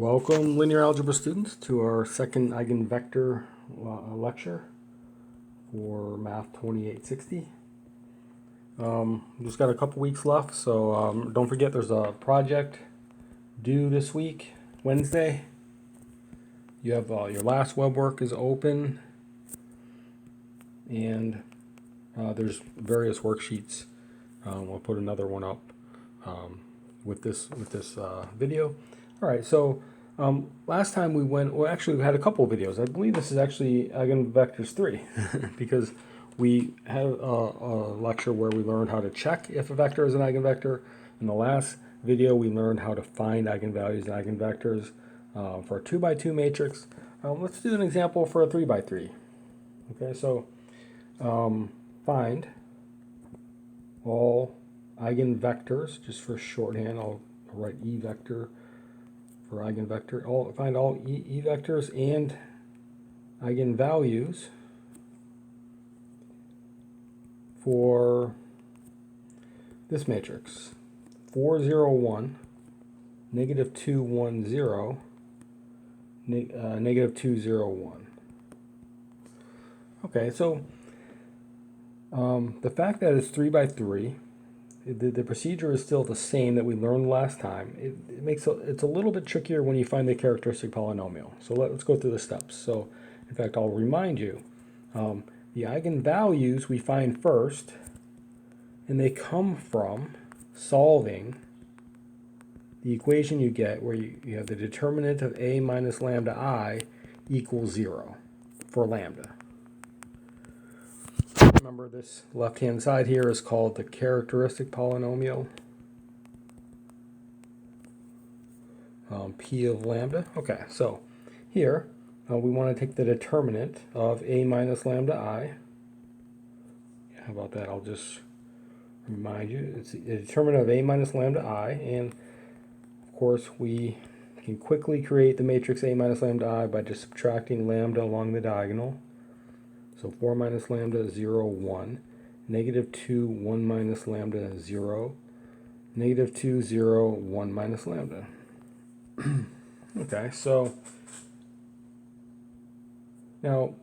Welcome, linear algebra students, to our second eigenvector lecture for Math 2860. Just got a couple weeks left, so don't forget there's a project due this week, Wednesday. You have your last web work is open, and there's various worksheets. We'll put another one up with this video. All right, so last time we went, well, actually we had a couple of videos. I believe this is actually Eigenvectors 3 because we had a lecture where we learned how to check if a vector is an eigenvector. In the last video, we learned how to find eigenvalues and eigenvectors for a 2x2 matrix. Let's do an example for a 3x3. Okay, so find all eigenvectors, just for shorthand, I'll write E vector for eigenvector. Find all E vectors and eigenvalues for this matrix. 4, 0, 1, negative 2, 1, 0, negative 2, 0, 1. Okay, so the fact that it's 3 by 3, the procedure is still the same that we learned last time. It makes it's a little bit trickier when you find the characteristic polynomial. So let's go through the steps. So, in fact, I'll remind you, the eigenvalues we find first, and they come from solving the equation you get where you have the determinant of a minus lambda I equals 0 for lambda. Remember, this left-hand side here is called the characteristic polynomial, P of lambda. Okay, so here we want to take the determinant of a minus lambda I. How about that? I'll just remind you, it's the determinant of a minus lambda I, and of course we can quickly create the matrix a minus lambda I by just subtracting lambda along the diagonal. So 4 minus lambda, 0, 1. Negative 2, 1 minus lambda, 0. Negative 2, 0, 1 minus lambda. Okay, so now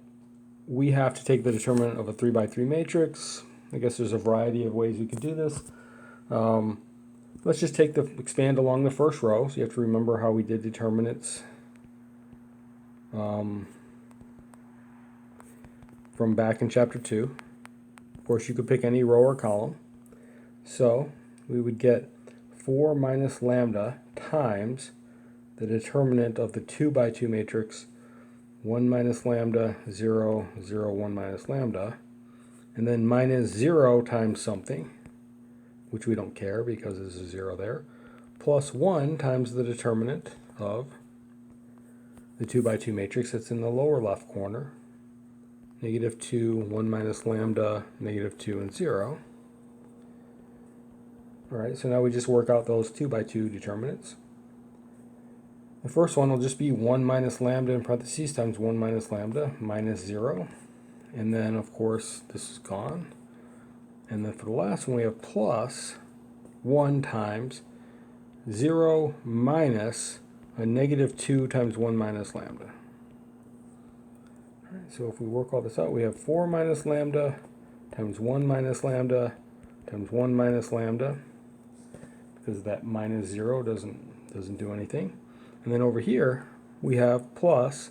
we have to take the determinant of a 3 by 3 matrix. I guess there's a variety of ways we could do this. Let's just expand along the first row. So you have to remember how we did determinants from back in chapter 2. Of course, you could pick any row or column. So we would get 4 minus lambda times the determinant of the 2 by 2 matrix, 1 minus lambda, 0, 0, 1 minus lambda, and then minus 0 times something, which we don't care because there's a 0 there, plus 1 times the determinant of the 2 by 2 matrix that's in the lower left corner, negative 2, 1 minus lambda, negative 2, and 0. All right, so now we just work out those 2 by 2 determinants. The first one will just be 1 minus lambda in parentheses times 1 minus lambda minus 0. And then, of course, this is gone. And then for the last one, we have plus 1 times 0 minus a negative 2 times 1 minus lambda. All right, so if we work all this out, we have 4 minus lambda times 1 minus lambda times 1 minus lambda, because that minus 0 doesn't do anything. And then over here, we have plus,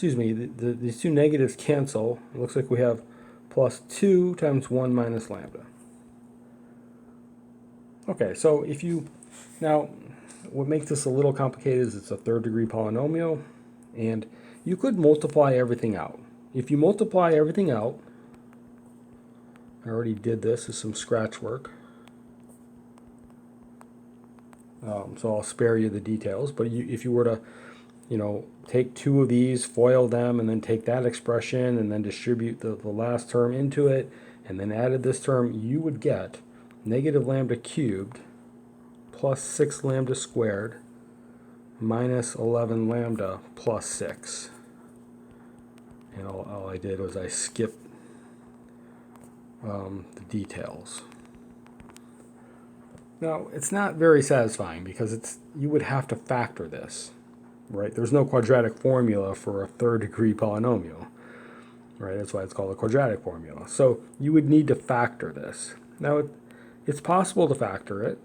these two negatives cancel. It looks like we have plus 2 times 1 minus lambda. Okay, so now what makes this a little complicated is it's a third degree polynomial, and you could multiply everything out. If you multiply everything out, I already did this as some scratch work, so I'll spare you the details, but if you were to take two of these, FOIL them, and then take that expression and then distribute the last term into it, and then added this term, you would get negative lambda cubed plus 6 lambda squared minus 11 lambda plus 6. And all I did was I skipped the details. Now, it's not very satisfying because you would have to factor this. right? There's no quadratic formula for a third degree polynomial, right? That's why it's called a quadratic formula. So you would need to factor this. Now, it's possible to factor it.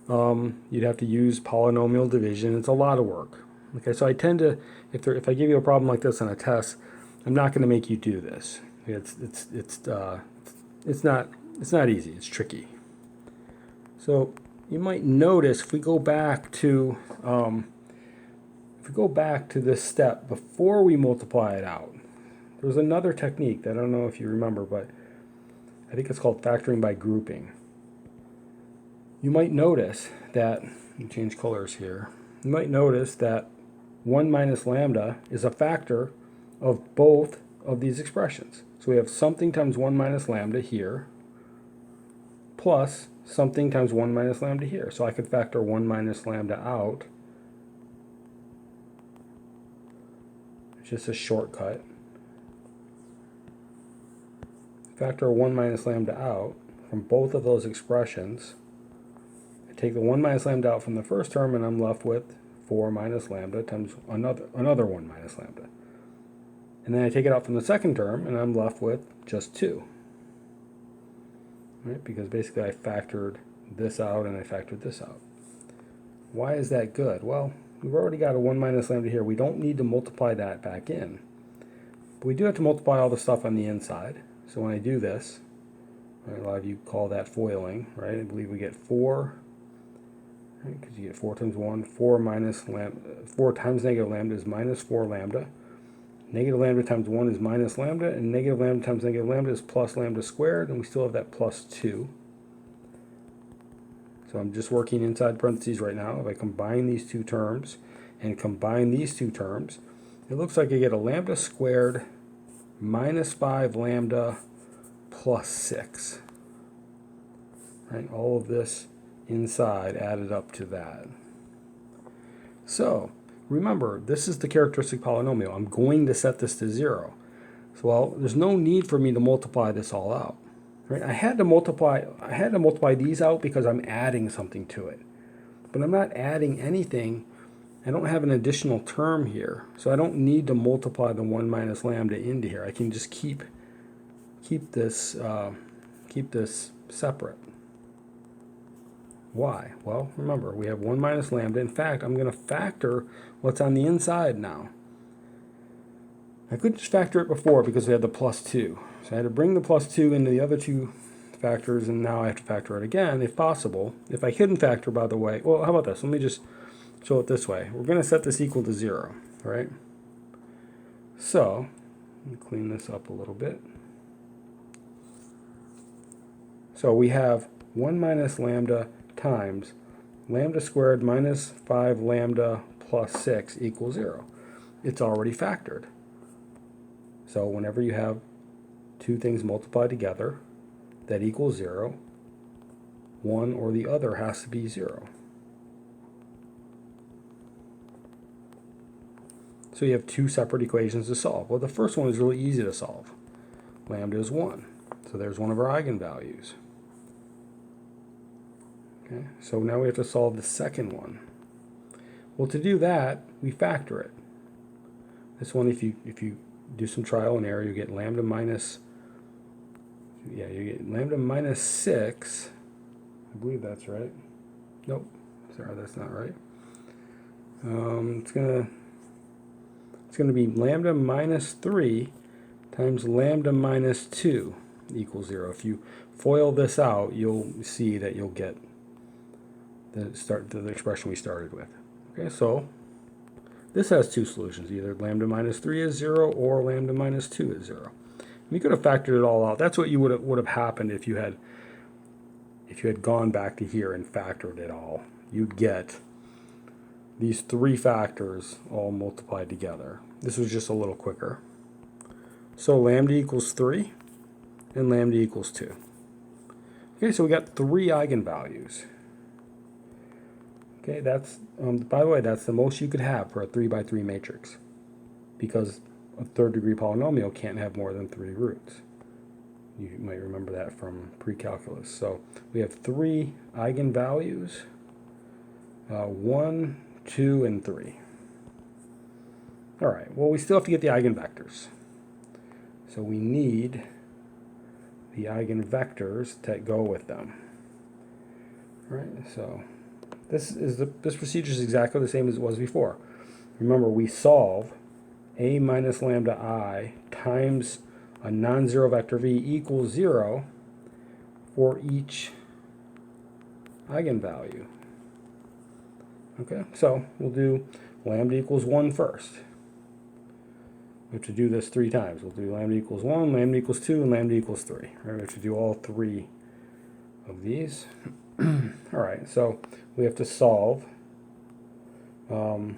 You'd have to use polynomial division. It's a lot of work. Okay, so I tend to, if I give you a problem like this on a test, I'm not going to make you do this. It's not easy. It's tricky. So you might notice if we go back to this step before we multiply it out, there's another technique that I don't know if you remember, but I think it's called factoring by grouping. You might notice that, let me change colors here, you might notice that 1 minus lambda is a factor of both of these expressions. So we have something times 1 minus lambda here, plus something times 1 minus lambda here. So I could factor 1 minus lambda out. It's just a shortcut. Factor 1 minus lambda out from both of those expressions. I take the 1 minus lambda out from the first term, and I'm left with 4 minus lambda times another 1 minus lambda. And then I take it out from the second term, and I'm left with just 2. Right? Because basically I factored this out and I factored this out. Why is that good? Well, we've already got a 1 minus lambda here. We don't need to multiply that back in. But we do have to multiply all the stuff on the inside. So when I do this, right, a lot of you call that foiling, right? I believe we get 4, right? Because you get 4 times 1, 4 minus lambda, 4 times negative lambda is minus 4 lambda. Negative lambda times 1 is minus lambda, and negative lambda times negative lambda is plus lambda squared, and we still have that plus 2. So I'm just working inside parentheses right now. If I combine these two terms and combine these two terms, it looks like I get a lambda squared minus 5 lambda plus 6. Right? All of this inside added up to that. So remember, this is the characteristic polynomial. I'm going to set this to 0. So, well, there's no need for me to multiply this all out. Right? I had to multiply these out because I'm adding something to it. But I'm not adding anything. I don't have an additional term here. So I don't need to multiply the 1 minus lambda into here. I can just keep this separate. Why? Well, remember, we have 1 minus lambda. In fact, I'm going to factor what's on the inside now. I couldn't just factor it before because we had the plus 2. So I had to bring the plus 2 into the other two factors, and now I have to factor it again, if possible. If I couldn't factor, by the way, well, how about this? Let me just show it this way. We're going to set this equal to 0, right? So, let me clean this up a little bit. So we have 1 minus lambda times lambda squared minus 5 lambda plus 6 equals 0. It's already factored. So whenever you have two things multiplied together that equals 0, one or the other has to be 0. So you have two separate equations to solve. Well, the first one is really easy to solve. Lambda is 1. So there's one of our eigenvalues. Okay, so now we have to solve the second one. Well, to do that, we factor it. This one, if you do some trial and error, you get lambda minus, you get lambda minus 6. I believe that's right. Nope, sorry, that's not right. It's gonna be lambda minus 3 times lambda minus 2 equals 0. If you FOIL this out, you'll see that you'll get the expression we started with. Okay, so this has two solutions. Either lambda minus 3 is 0 or lambda minus 2 is 0. And you could have factored it all out. That's what you would have happened if you had gone back to here and factored it all. You'd get these three factors all multiplied together. This was just a little quicker. So lambda equals 3 and lambda equals 2. Okay, so we got 3 eigenvalues. Okay, that's, by the way, that's the most you could have for a 3 by 3 matrix, because a third degree polynomial can't have more than 3 roots. You might remember that from pre-calculus. So we have 3 eigenvalues, 1, 2, and 3. All right, well, we still have to get the eigenvectors. So we need the eigenvectors that go with them. All right, so this procedure is exactly the same as it was before. Remember, we solve a minus lambda I times a non-zero vector v equals 0 for each eigenvalue. Okay, so we'll do lambda equals 1 first. We have to do this 3 times. We'll do lambda equals 1, lambda equals 2, and lambda equals 3. Right, we have to do all 3 of these. All right, so we have to solve the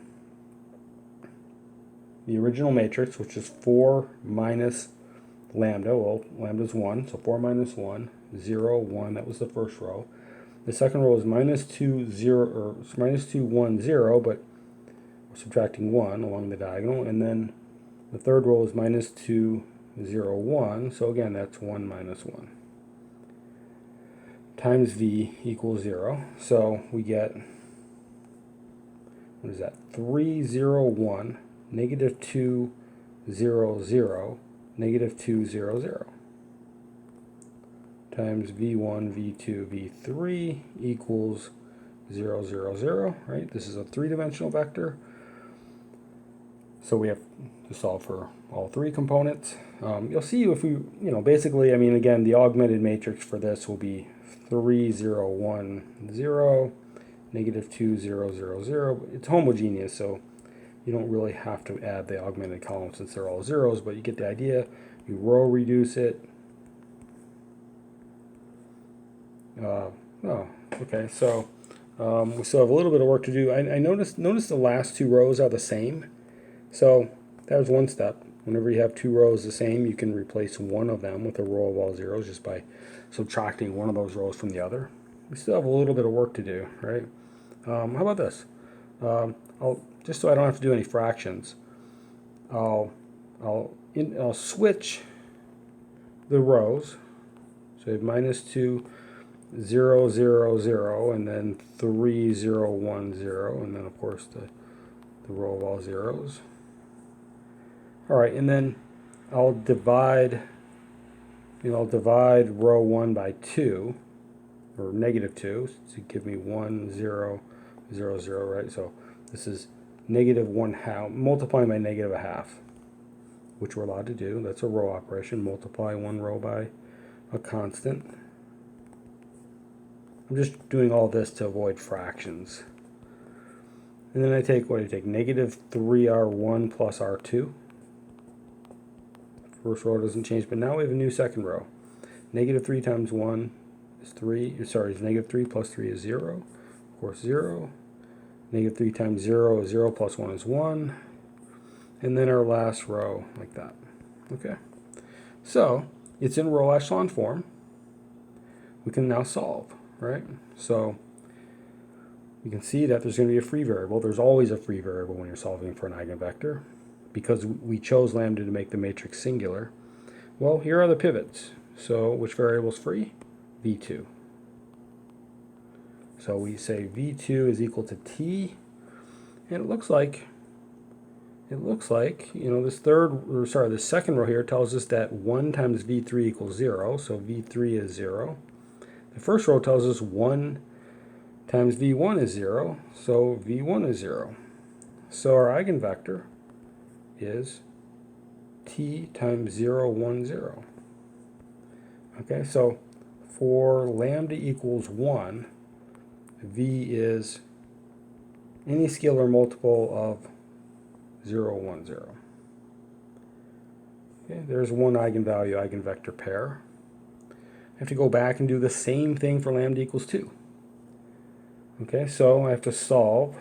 original matrix, which is 4 minus lambda. Well, lambda is 1, so 4 minus 1, 0, 1. That was the first row. The second row is minus 2, 0, or minus 2, 1, 0, but we're subtracting 1 along the diagonal. And then the third row is minus 2, 0, 1. So again, that's 1 minus 1. Times v equals 0. So we get, what is that? 3, 0, 1, negative 2, 0, 0, negative 2, 0, 0. Times v1, v2, v3 equals 0, 0, 0, right? This is a 3-dimensional vector. So we have to solve for all 3 components. You'll see if we, basically, I mean, again, the augmented matrix for this will be 3, 0, 1, 0, negative 2, 0, 0, 0. It's homogeneous, so you don't really have to add the augmented column since they're all zeros, but you get the idea. You row reduce it. Okay, so we still have a little bit of work to do. I noticed the last 2 rows are the same. So that was one step. Whenever you have 2 rows the same, you can replace one of them with a row of all zeros just by subtracting one of those rows from the other. We still have a little bit of work to do, right? How about this? Just so I don't have to do any fractions, I'll switch the rows. So I have minus 2, 0, 0, 0, and then 3, 0, 1, 0, and then of course the row of all zeros. All right, and then I'll divide row 1 by 2, or negative 2, to give me 1, 0, 0, 0, right? So this is negative 1/2, multiplying by negative 1/2, which we're allowed to do. That's a row operation. Multiply one row by a constant. I'm just doing all this to avoid fractions. And then I take, what do you take? Negative 3r1 plus r2. First row doesn't change, but now we have a new second row. Negative 3 times 1 is 3. Sorry, it's negative 3 plus 3 is 0. Of course, 0. Negative 3 times 0 is 0 plus 1 is 1. And then our last row, like that. Okay. So, it's in row echelon form. We can now solve, right? So, you can see that there's going to be a free variable. There's always a free variable when you're solving for an eigenvector, because we chose lambda to make the matrix singular. Well, here are the pivots. So which variable is free? v2. So we say v2 is equal to t, and it looks like this second row here tells us that 1 times v3 equals 0, so v3 is 0. The first row tells us 1 times v1 is 0, so v1 is 0. So our eigenvector is t times 0, 1, 0. Okay, so for lambda equals 1, v is any scalar multiple of 0, 1, 0. Okay, there's one eigenvalue eigenvector pair. I have to go back and do the same thing for lambda equals 2. Okay, so I have to solve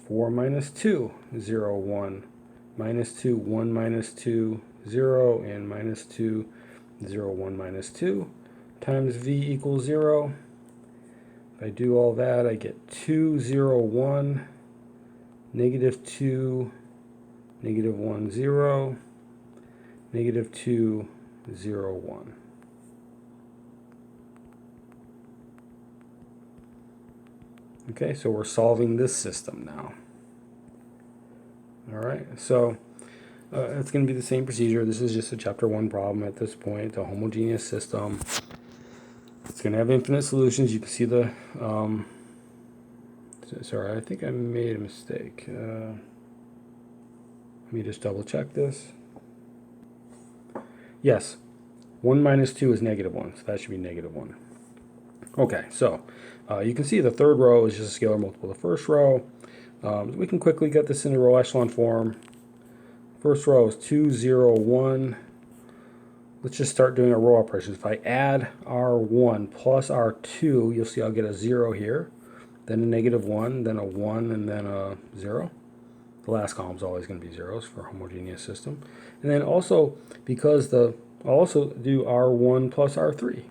4 minus 2, 0, 1, minus 2, 1 minus 2, 0, and minus 2, 0, 1 minus 2, times v equals 0. If I do all that, I get 2, 0, 1, negative 2, negative 1, 0, negative 2, 0, 1. Okay, so we're solving this system now. All right, so it's going to be the same procedure. This is just a chapter 1 problem at this point, a homogeneous system. It's going to have infinite solutions. You can see the, sorry, I think I made a mistake. Let me just double check this. Yes, 1 minus 2 is -1, so that should be -1. Okay, so you can see the third row is just a scalar multiple of the first row. We can quickly get this into row echelon form. First row is 2, 0, 1. Let's just start doing our row operations. If I add R1 plus R2, you'll see I'll get a 0 here, then a -1, then a 1, and then a 0. The last column is always going to be zeros for a homogeneous system. And then also, because I'll also do R1 plus R3,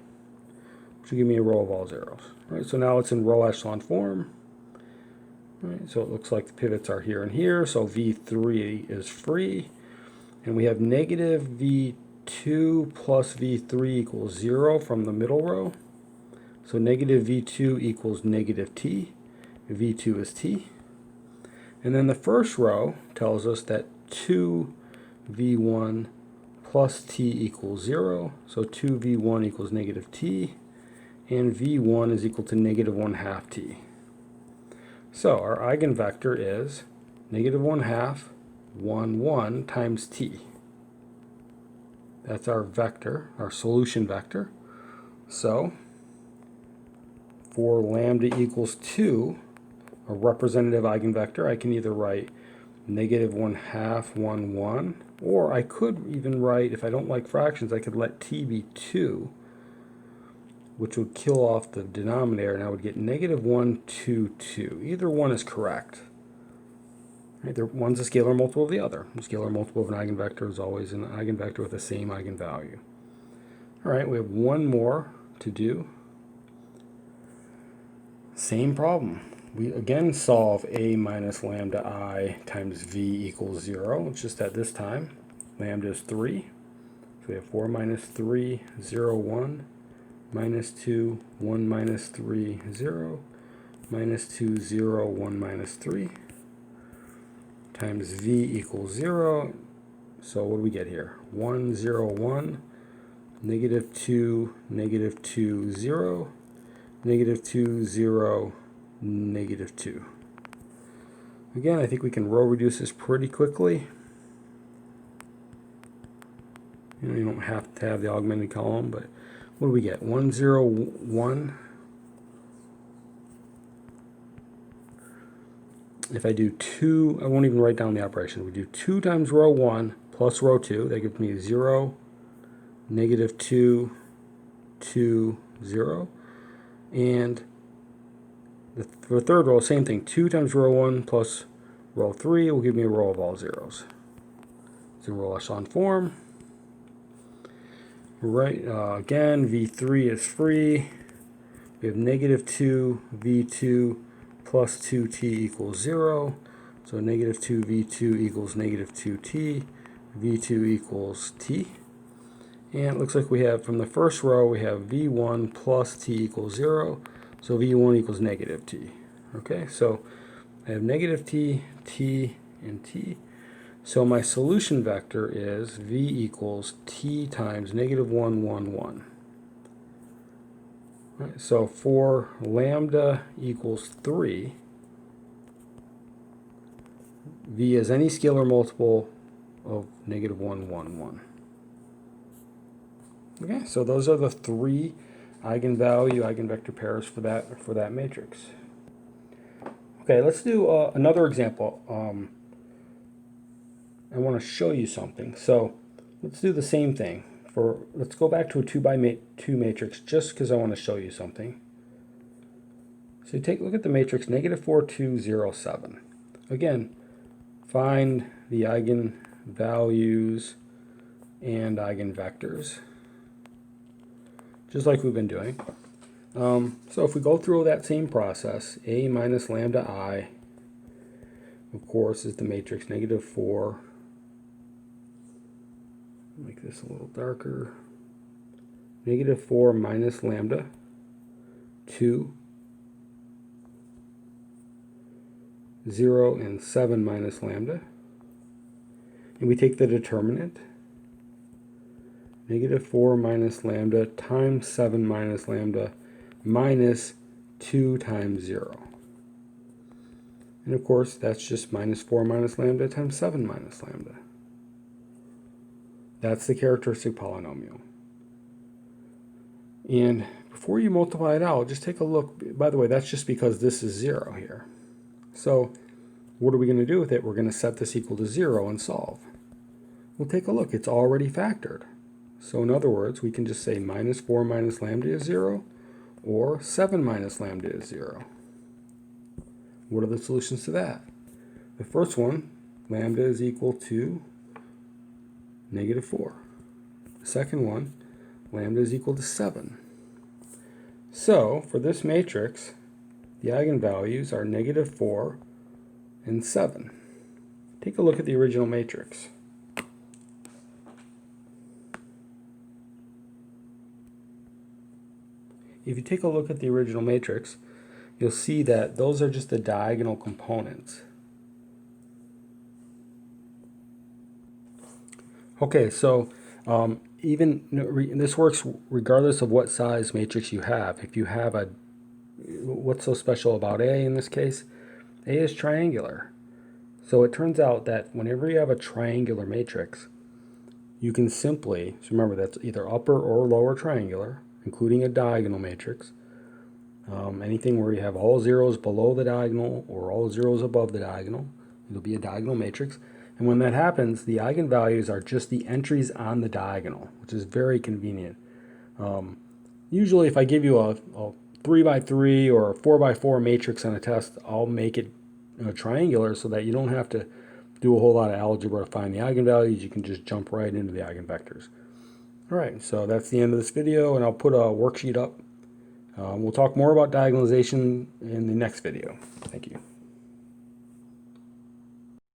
which will give me a row of all zeros. Right, so now it's in row echelon form. Right, so it looks like the pivots are here and here, so V3 is free. And we have -V2 plus V3 equals 0 from the middle row. So -V2 equals -t. V2 is t. And then the first row tells us that 2V1 plus t equals 0. So 2V1 equals -t. And V1 is equal to -1/2 t. So our eigenvector is -1/2, 1, 1 times t. That's our vector, our solution vector. So for lambda equals 2, a representative eigenvector, I can either write -1/2, 1, 1, or I could even write, if I don't like fractions, I could let t be 2, which would kill off the denominator, and I would get -1, 2, 2. Either one is correct. Right, one's a scalar multiple of the other. The scalar multiple of an eigenvector is always an eigenvector with the same eigenvalue. All right, we have one more to do. Same problem. We again solve a minus lambda I times v equals 0. It's just that this time lambda is 3. So we have 4 minus 3, 0, 1, minus 2, 1 minus 3, 0, minus 2, 0, 1 minus 3, times v equals 0. So what do we get here? 1, 0, 1, -2, -2, 0, -2, 0, -2. Again, I think we can row reduce this pretty quickly. You don't have to have the augmented column, but what do we get? 1, 0, 1. If I do 2, I won't even write down the operation. We do 2 times row 1 plus row 2. That gives me 0, -2, 2, 0. And for the third row, same thing. 2 times row 1 plus row 3 will give me a row of all zeros. It's in row echelon form. Right, again, V3 is free. We have -2 V2 plus 2t equals 0. So -2 V2 equals -2t. V2 equals t. And it looks like we have, from the first row, we have V1 plus t equals 0. So V1 equals -t. Okay, so I have -t, t, and t. So my solution vector is v equals t times -1, 1, 1. Right, so for lambda equals 3, v is any scalar multiple of -1, 1, 1. Okay, so those are the 3 eigenvector pairs for that matrix. Okay, let's do another example. I want to show you something. So let's do the same thing. Let's go back to a 2 by 2 matrix just because I want to show you something. So look at the matrix -4, 2, 0, 7. Again, find the eigenvalues and eigenvectors, just like we've been doing. So if we go through that same process, a minus lambda I, of course, is the matrix -4. Make this a little darker. -4 minus lambda 2, 0 and 7 minus lambda. And we take the determinant, negative 4 minus lambda times 7 minus lambda minus 2 times 0. And of course, that's just minus 4 minus lambda times 7 minus lambda. That's the characteristic polynomial. And before you multiply it out, just take a look. By the way, that's just because this is 0 here. So what are we going to do with it? We're going to set this equal to 0 and solve. We'll take a look. It's already factored. So in other words, we can just say minus 4 minus lambda is 0, or 7 minus lambda is 0. What are the solutions to that? The first one, lambda is equal to negative 4. The second one, lambda is equal to 7. So for this matrix, the eigenvalues are negative 4 and 7. Take a look at the original matrix. If you take a look at the original matrix, you'll see that those are just the diagonal components. Okay, so this works regardless of what size matrix you have. If you have what's so special about A in this case? A is triangular. So it turns out that whenever you have a triangular matrix, you can simply, so remember that's either upper or lower triangular, including a diagonal matrix. Anything where you have all zeros below the diagonal or all zeros above the diagonal, it'll be a diagonal matrix. And when that happens, the eigenvalues are just the entries on the diagonal, which is very convenient. Usually if I give you a 3x3 or a 4x4 matrix on a test, I'll make it triangular so that you don't have to do a whole lot of algebra to find the eigenvalues. You can just jump right into the eigenvectors. Alright, so that's the end of this video, and I'll put a worksheet up. We'll talk more about diagonalization in the next video. Thank you.